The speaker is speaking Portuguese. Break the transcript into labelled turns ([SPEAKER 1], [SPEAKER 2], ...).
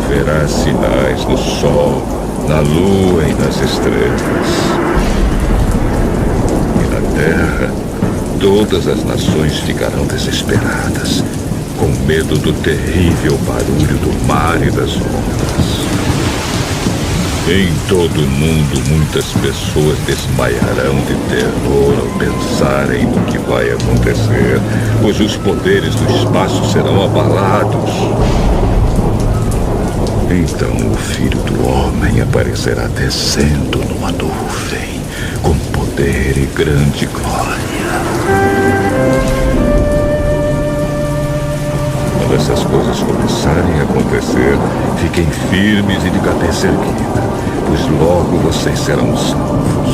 [SPEAKER 1] haverá sinais no sol, na lua e nas estrelas. E na terra, todas as nações ficarão desesperadas, com medo do terrível barulho do mar e das ondas. Em todo o mundo, muitas pessoas desmaiarão de terror ao pensarem no que vai acontecer, pois os poderes do espaço serão abalados. Então o Filho do Homem aparecerá descendo numa nuvem, com poder e grande glória. Quando essas coisas começarem a acontecer, fiquem firmes e de cabeça erguida, pois logo vocês serão salvos.